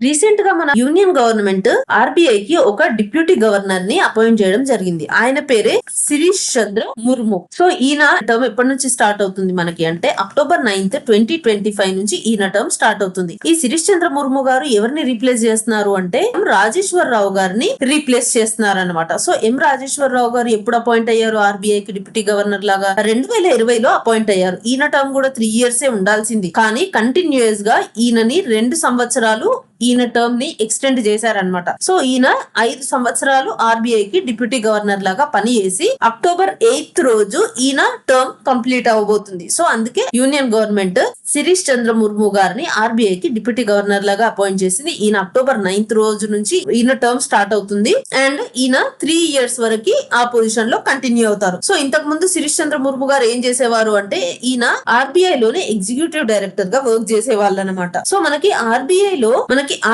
Recent గా మన union government RBI కి ఒక డిప్యూటీ గవర్నర్ ని అపాయింట్ చేయడం జరిగింది. ఆయన పేరే శిరీష్ చంద్ర ముర్ము. సో ఈయన టర్మ్ ఎప్పటి నుంచి స్టార్ట్ అవుతుంది మనకి అంటే October 9th 2025 నుంచి ఈయన టర్మ్ స్టార్ట్ అవుతుంది. ఈ శిరీష్ చంద్ర ముర్ము గారు ఎవరిని రీప్లేస్ చేస్తున్నారు అంటే రాజేశ్వరరావు గారిని రీప్లేస్ చేస్తున్నారు అనమాట. సో రాజేశ్వరరావు గారు ఎప్పుడు అపాయింట్ అయ్యారు ఆర్బీఐ కి డిప్యూటీ గవర్నర్ లాగా 2020లో అపాయింట్ అయ్యారు. ఈయన టర్మ్ కూడా 3 years ఉండాల్సింది, కానీ కంటిన్యూస్ గా ఈయనని 2 సంవత్సరాలు ఈయన టర్మ్ ని ఎక్స్టెండ్ చేశారనమాట. సో ఈయన 5 సంవత్సరాలు ఆర్బీఐ కి డిప్యూటీ గవర్నర్ లాగా పనిచేసి October 8th రోజు ఈయన టర్మ్ కంప్లీట్ అవబోతుంది. సో అందుకే యూనియన్ గవర్నమెంట్ శిరీష్ చంద్ర ముర్ము గారిని ఆర్బీఐ కి డిప్యూటీ గవర్నర్ లాగా అపాయింట్ చేసింది. ఈయన October 9th రోజు నుంచి ఈయన టర్మ్ స్టార్ట్ అవుతుంది అండ్ ఈయన 3 years వరకు ఆ పొజిషన్ లో కంటిన్యూ అవుతారు. సో ఇంతకు ముందు శిరీష్ చంద్ర ముర్ము గారు ఏం చేసేవారు అంటే ఈయన ఆర్బీఐ లోనే ఎగ్జిక్యూటివ్ డైరెక్టర్ గా వర్క్ చేసేవాళ్ళు అనమాట. సో మనకి ఆర్బీఐ లో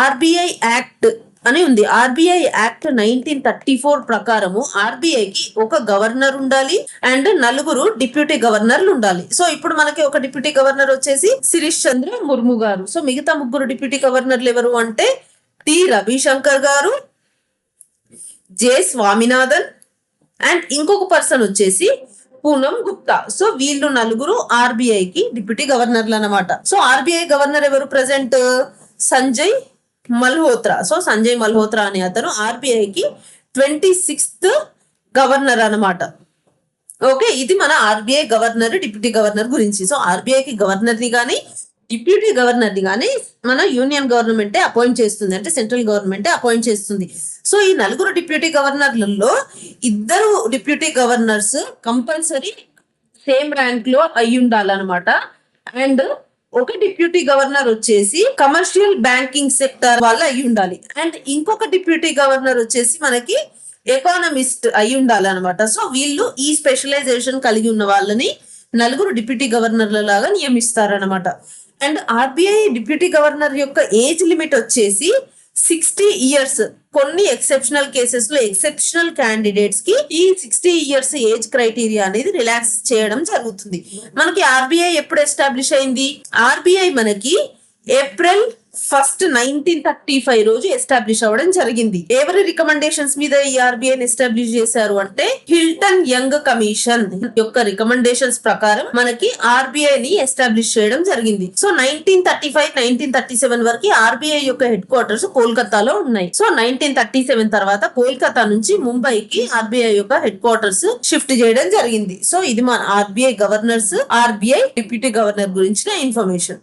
ఆర్బీఐ యాక్ట్ అని ఉంది. ఆర్బీఐ యాక్ట్ 1934 ప్రకారము ఆర్బీఐకి ఒక గవర్నర్ ఉండాలి అండ్ 4 డిప్యూటీ గవర్నర్లు ఉండాలి. సో ఇప్పుడు మనకి ఒక డిప్యూటీ గవర్నర్ వచ్చేసి శిరీష్ చంద్ర ముర్ము గారు. సో మిగతా 3 డిప్యూటీ గవర్నర్లు ఎవరు అంటే టి రవిశంకర్ గారు, జె స్వామినాథన్ అండ్ ఇంకొక పర్సన్ వచ్చేసి పూనం గుప్తా. సో వీళ్ళు 4 ఆర్బీఐ కి డిప్యూటీ గవర్నర్లు అన్నమాట. సో ఆర్బీఐ గవర్నర్ ఎవరు ప్రెసెంట్ సంజయ్ మల్హోత్రా. సో సంజయ్ మల్హోత్రా అనే అతను ఆర్బీఐ కి 26th గవర్నర్ అనమాట. ఓకే, ఇది మన ఆర్బీఐ గవర్నర్ డిప్యూటీ గవర్నర్ గురించి. సో ఆర్బీఐకి గవర్నర్ ని గానీ డిప్యూటీ గవర్నర్ ని గానీ మన యూనియన్ గవర్నమెంటే అపాయింట్ చేస్తుంది, అంటే సెంట్రల్ గవర్నమెంటే అపాయింట్ చేస్తుంది. సో ఈ 4 డిప్యూటీ గవర్నర్లలో 2 deputy governors compulsory same rank లో అయి ఉండాలన్నమాట. అండ్ ఒక డిప్యూటీ గవర్నర్ వచ్చేసి కమర్షియల్ బ్యాంకింగ్ సెక్టర్ వాళ్ళ అయి ఉండాలి అండ్ ఇంకొక డిప్యూటీ గవర్నర్ వచ్చేసి మనకి ఎకానమిస్ట్ అయి ఉండాలి అనమాట. సో వీళ్ళు ఈ స్పెషలైజేషన్ కలిగి ఉన్న వాళ్ళని 4 డిప్యూటీ గవర్నర్ల లాగా నియమిస్తారనమాట. అండ్ ఆర్బీఐ డిప్యూటీ గవర్నర్ యొక్క ఏజ్ లిమిట్ వచ్చేసి 60 years. కొన్ని ఎక్సెప్షనల్ కేసెస్ లో ఎక్సెప్షనల్ క్యాండిడేట్స్ కి ఈ 60 years ఏజ్ క్రైటీరియా అనేది రిలాక్స్ చేయడం జరుగుతుంది. మనకి ఆర్బీఐ ఎప్పుడు ఎస్టాబ్లిష్ అయింది? ఆర్బీఐ మనకి April 1st 1935 రోజు ఎస్టాబ్లిష్ అవ్వడం జరిగింది. ఎవరి రికమెండేషన్స్ మీద ఈ ఆర్బీఐని ఎస్టాబ్లిష్ చేశారు అంటే హిల్టన్ యంగ్ కమిషన్ యొక్క రికమెండేషన్స్ ప్రకారం మనకి ఆర్బీఐ ని ఎస్టాబ్లిష్ చేయడం జరిగింది. సో 1935-1937 వరకు ఆర్బీఐ యొక్క హెడ్ క్వార్టర్స్ కోల్కతాలో ఉన్నాయి. సో 1937 తర్వాత కోల్కతా నుంచి ముంబైకి ఆర్బీఐ యొక్క హెడ్ క్వార్టర్స్ షిఫ్ట్ చేయడం జరిగింది. సో ఇది మన RBI governors, RBI deputy governor గురించిన ఇన్ఫర్మేషన్.